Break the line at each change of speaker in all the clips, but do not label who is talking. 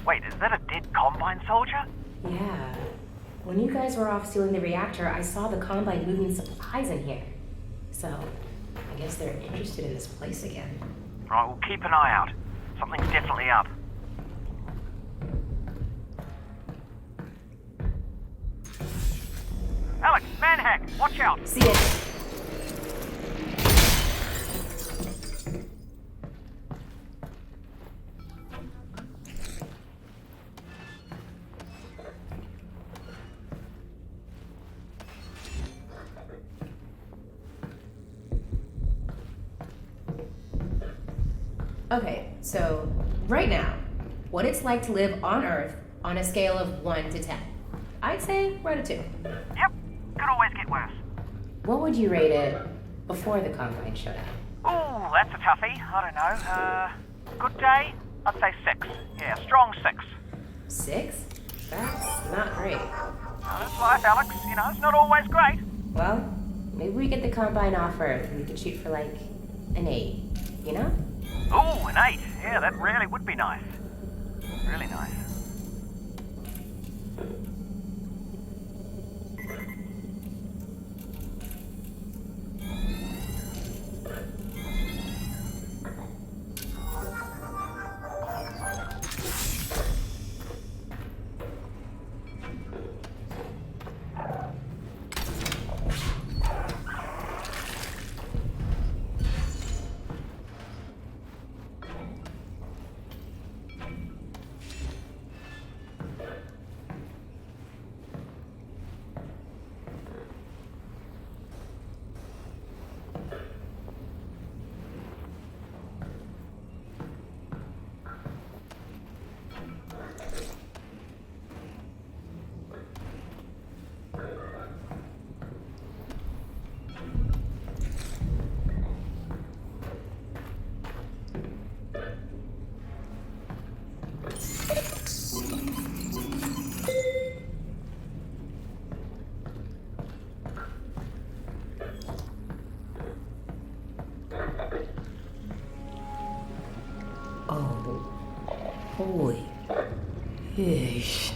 Wait, is that a dead Combine soldier?
Yeah. When you guys were off sealing the reactor, I saw the Combine moving supplies in here. So, I guess they're interested in this place again.
Right, we'll keep an eye out. Something's definitely up. Alex, manhack, watch out!
See it. Okay, so right now, what it's like to live on Earth on a scale of 1 to 10. I'd say we're at a 2.
Yep, could always get worse.
What would you rate it before the Combine showed up?
Ooh, that's a toughie. I don't know. Good day? I'd say 6. Yeah, strong 6.
6? That's not great.
Now, that's life, Alex. You know, it's not always great.
Well, maybe we get the Combine off Earth and we could shoot for like an 8, you know?
Ooh, an 8. Yeah, that really would be nice. Really nice.
Oh, holy. Yeesh.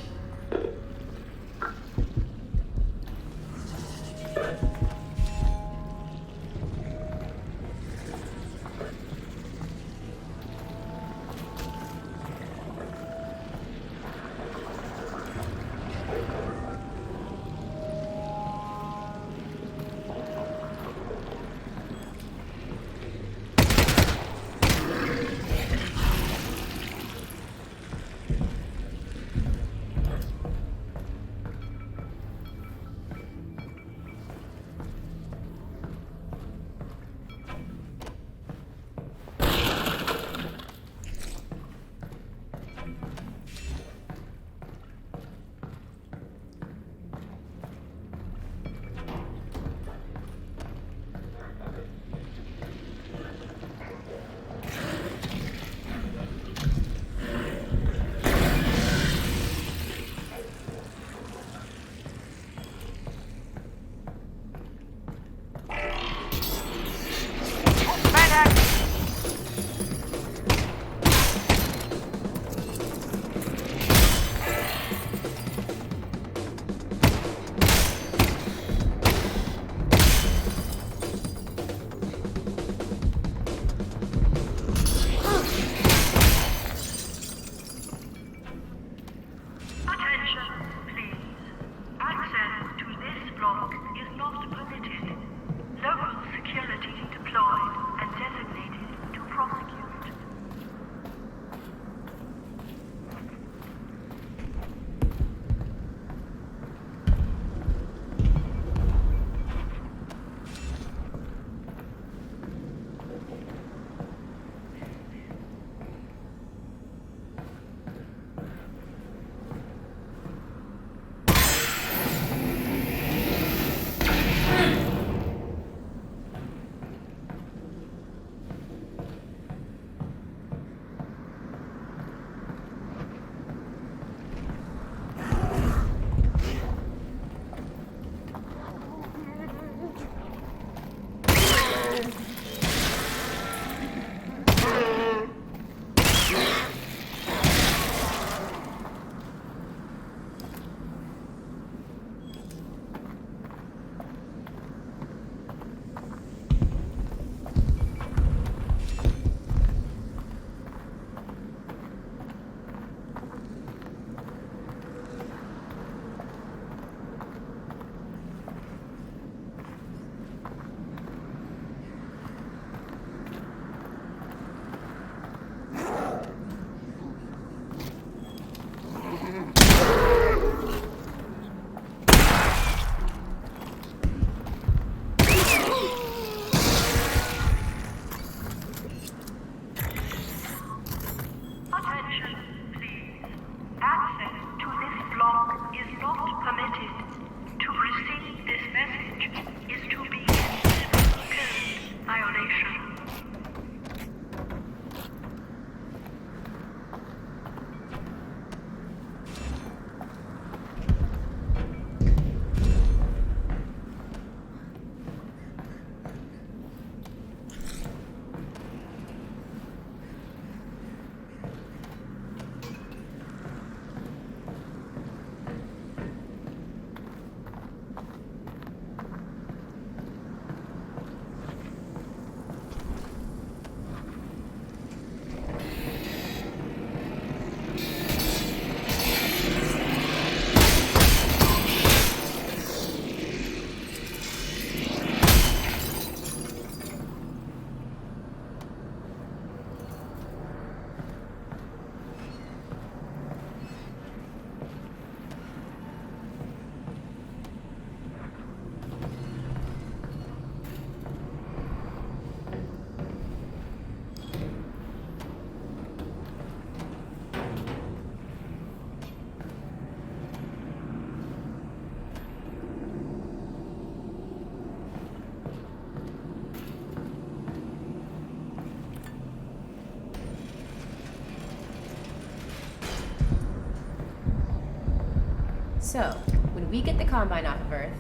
So, when we get the Combine off of Earth,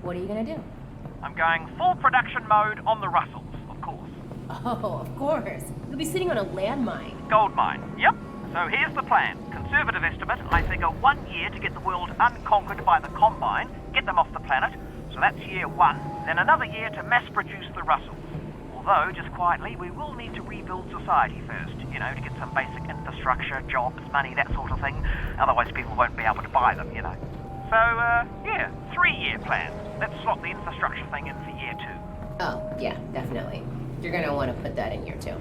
what are you gonna do?
I'm going full production mode on the Russells, of course.
Oh, of course. You'll be sitting on a landmine.
Gold mine, yep. So here's the plan. Conservative estimate, I figure 1 year to get the world unconquered by the Combine, get them off the planet. So that's year 1. Then another year to mass produce the Russells. Although, just quietly, we will need to rebuild society first, to get some basic infrastructure, jobs, money, that sort of thing. Otherwise people won't be able to buy them. So, 3-year plan. Let's slot the infrastructure thing in for year 2.
Oh, yeah, definitely. You're gonna want to put that in year 2.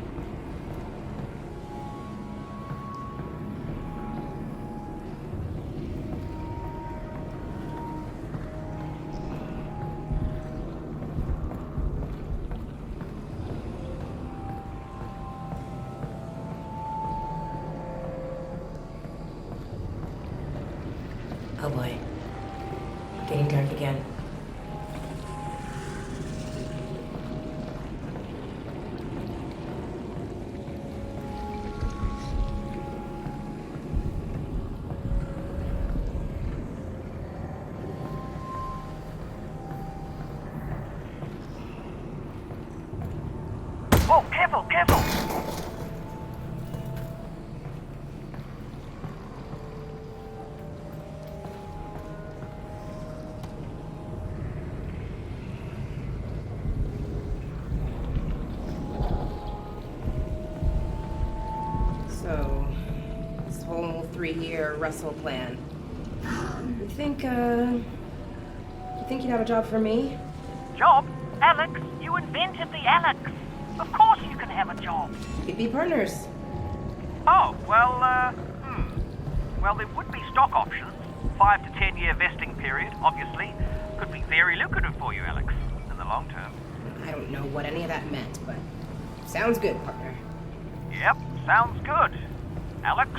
Oh boy. Getting dark again.
Oh, careful, careful!
So, this whole 3-year Russell plan. You think you'd have a job for me?
Job? Alex, you invented the Alex. Of course you can have a job.
We'd be partners.
Oh, well, Well, there would be stock options. 5 to 10 year vesting period, obviously. Could be very lucrative for you, Alex, in the long term.
I don't know what any of that meant, but sounds good, partner.
Yep, sounds good. Alex?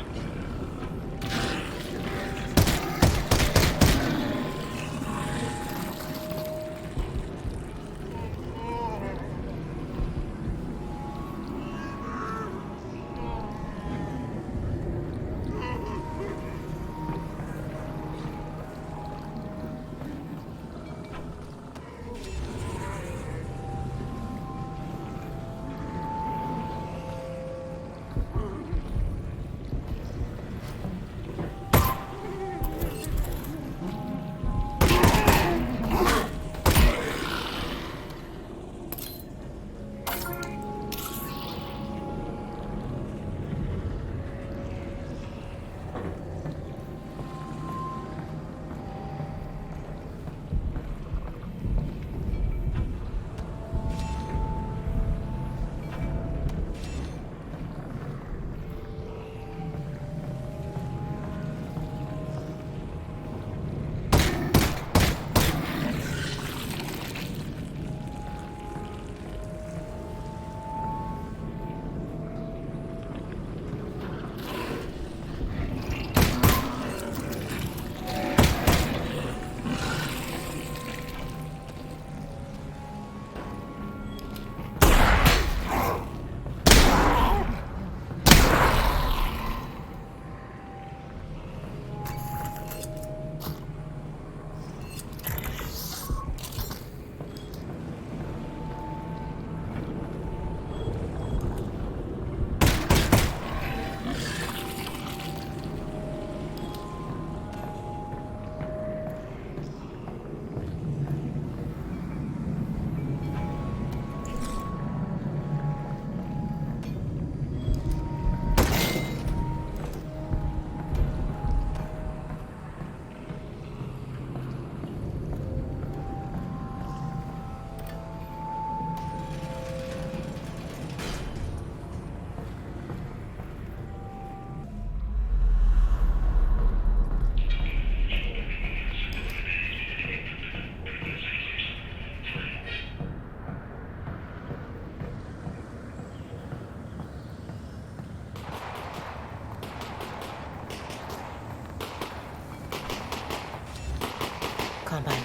Combine.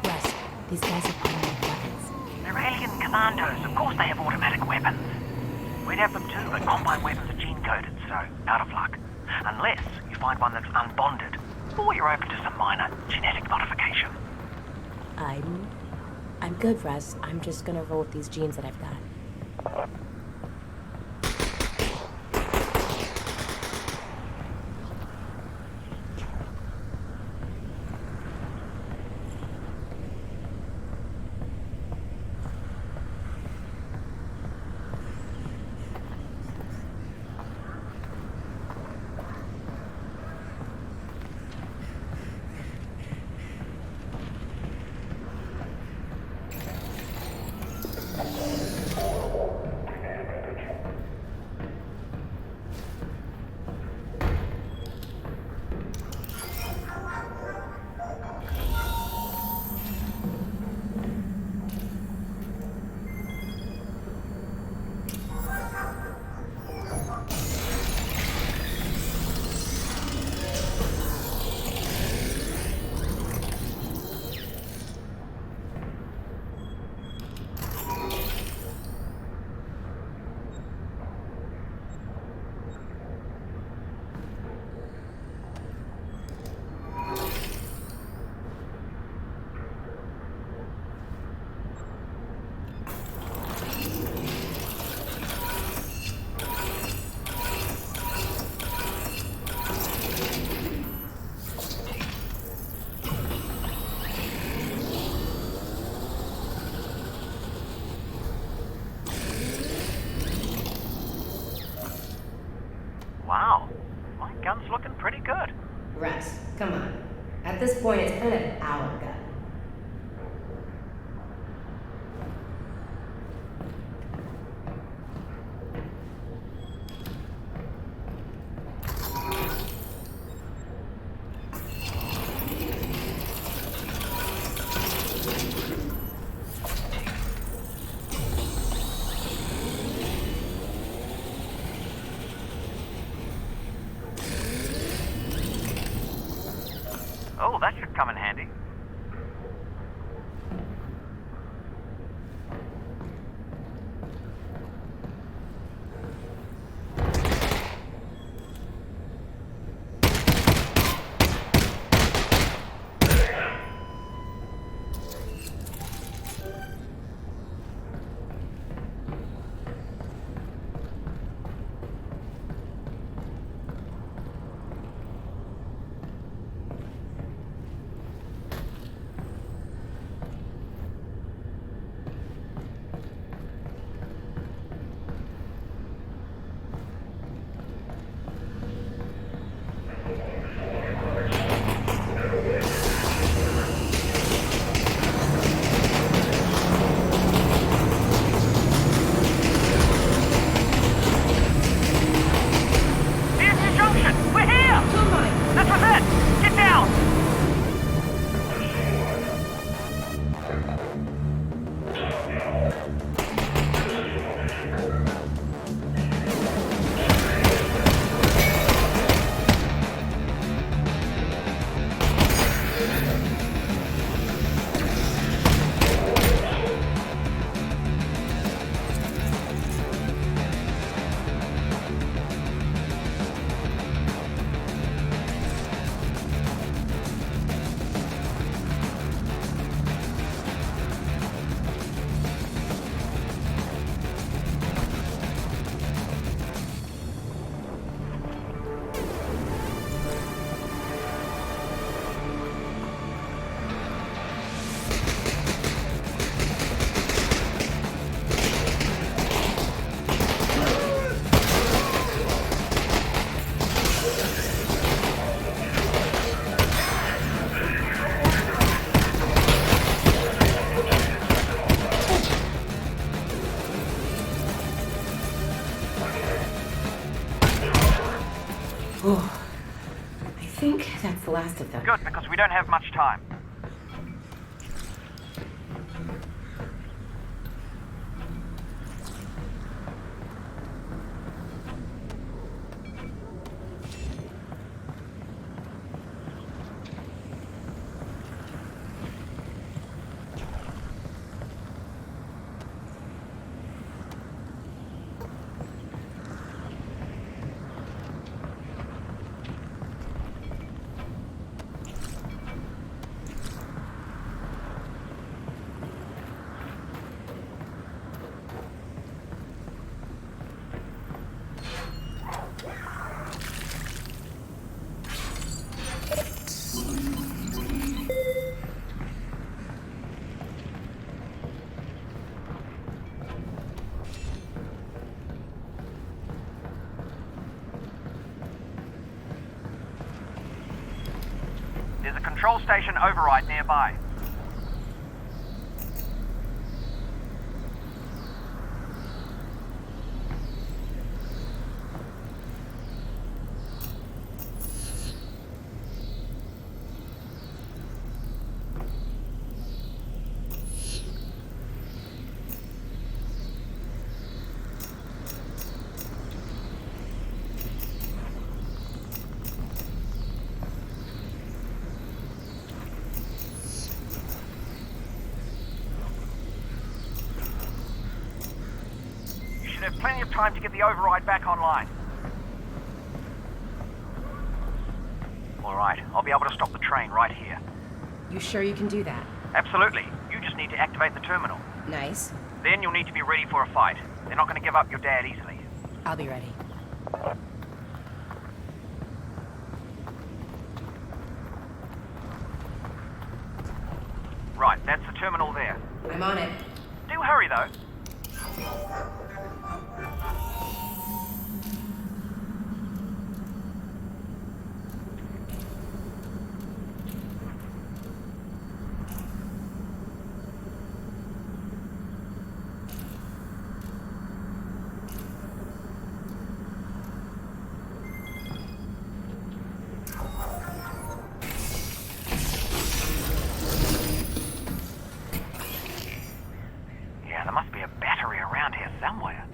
Russ, these guys have automatic weapons.
They're alien commandos. Of course they have automatic weapons. We'd have them too, but Combine weapons are gene-coded, so out of luck. Unless you find one that's unbonded. or you're open to some minor genetic modification?
I'm good, Russ. I'm just gonna roll with these genes that I've got.
Wow, my gun's looking pretty good.
Russ, come on. At this point, it's kind of our gun.
Oh, that should come in handy.
Oh, I think that's the last of them.
Good, because we don't have much time. control station override nearby. Have plenty of time to get the override back online. Alright, I'll be able to stop the train right here.
You sure you can do that?
Absolutely. You just need to activate the terminal.
Nice.
Then you'll need to be ready for a fight. They're not going to give up your dad easily.
I'll be ready.
Right, that's the terminal there.
I'm on it.
Do hurry though. There must be a battery around here somewhere.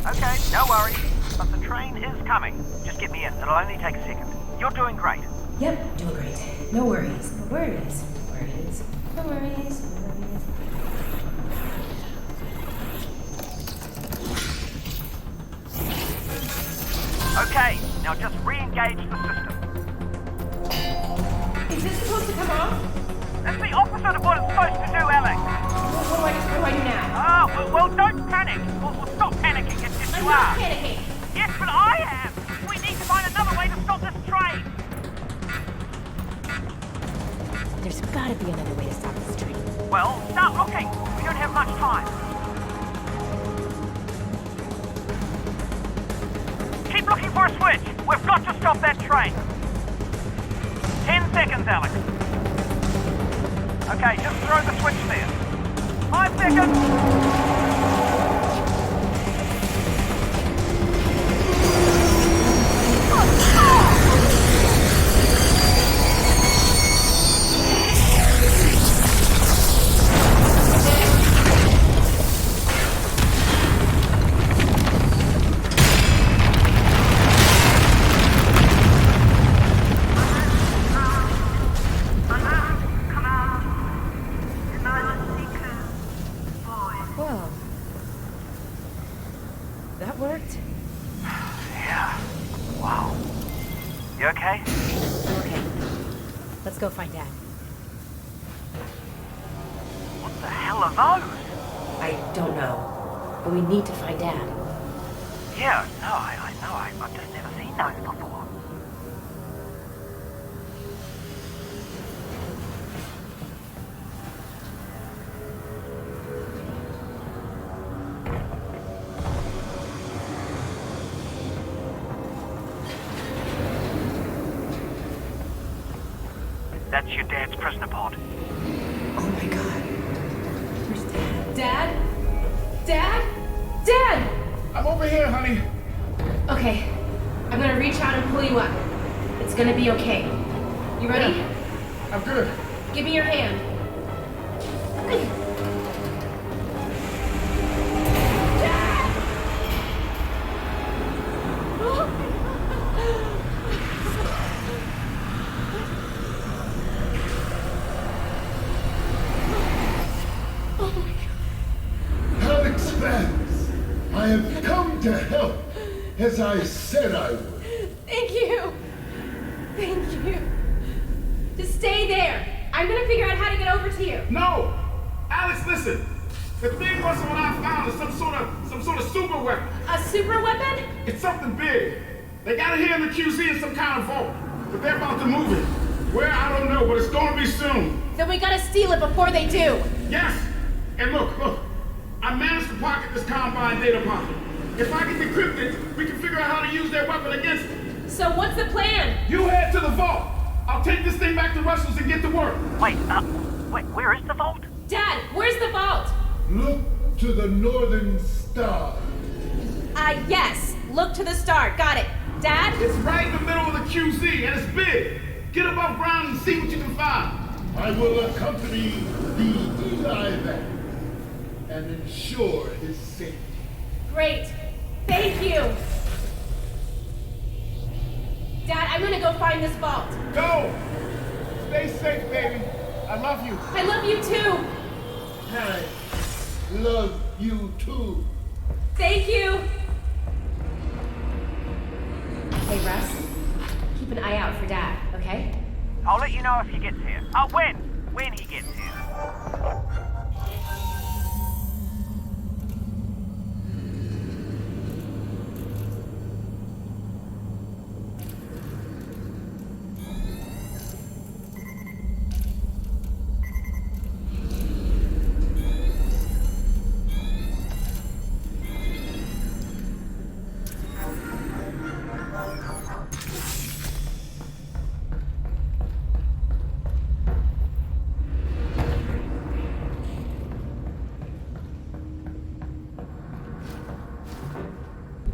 Okay, no worries. But the train is coming. Just get me in. It'll only take a second. You're doing great.
Yep, doing great. No worries. No worries. No worries. No worries. No worries.
Okay, now just re-engage the system.
Is this supposed to come off?
That's the opposite of what it's supposed to do, Alex.
What do I do now?
Oh, well, don't panic. Well, stop panicking. It's just
I'm
you
not
are.
panicking.
Yes, but I am. We need to find another way to stop this train.
There's gotta be another way to stop this train.
Well, start looking. We don't have much time. Keep looking for a switch. We've got to stop that train. 10 seconds, Alex. Okay, just throw the switch there. 5 seconds.
Well, that worked.
Yeah. Wow. You okay?
I'm okay. Let's go find Dad.
What the hell are those?
I don't know, but we need to find Dad.
Yeah, no, I know. I've just never seen those before. That's your dad's prisoner pod.
Oh my god. Where's Dad? Dad? Dad? Dad!
I'm over here, honey.
Okay, I'm gonna reach out and pull you up. It's gonna be okay. You ready?
Yeah, I'm good.
Give me your hand.
Alex Vance, I have come to help, as I said I would.
Thank you. Thank you. Just stay there. I'm gonna figure out how to get over to you.
No! Alex, listen! The thing was what I found is some sort of super weapon.
A super weapon?
It's something big. They got it here in the QZ in some kind of vault. But they're about to move it. Where, I don't know, but it's gonna be soon.
Then we gotta steal it before they do.
Yes! And look. I managed to pocket this Combine data pocket. If I can decrypt it, we can figure out how to use their weapon against it.
So what's the plan?
You head to the vault. I'll take this thing back to Russell's and get to work.
Wait, where is the vault?
Dad, where's the vault?
Look to the northern star.
Yes. Look to the star. Got it. Dad?
It's right in the middle of the QZ, and it's big. Get above ground and see what you can find.
I will accompany the Eli Vance and ensure his safety.
Great. Thank you. Dad, I'm gonna go find this vault.
Go! Stay safe, baby. I love you.
I love you too.
I love you too.
Thank you. Hey, Russ. Keep an eye out for Dad, okay?
I'll let you know if he gets here. When he gets here.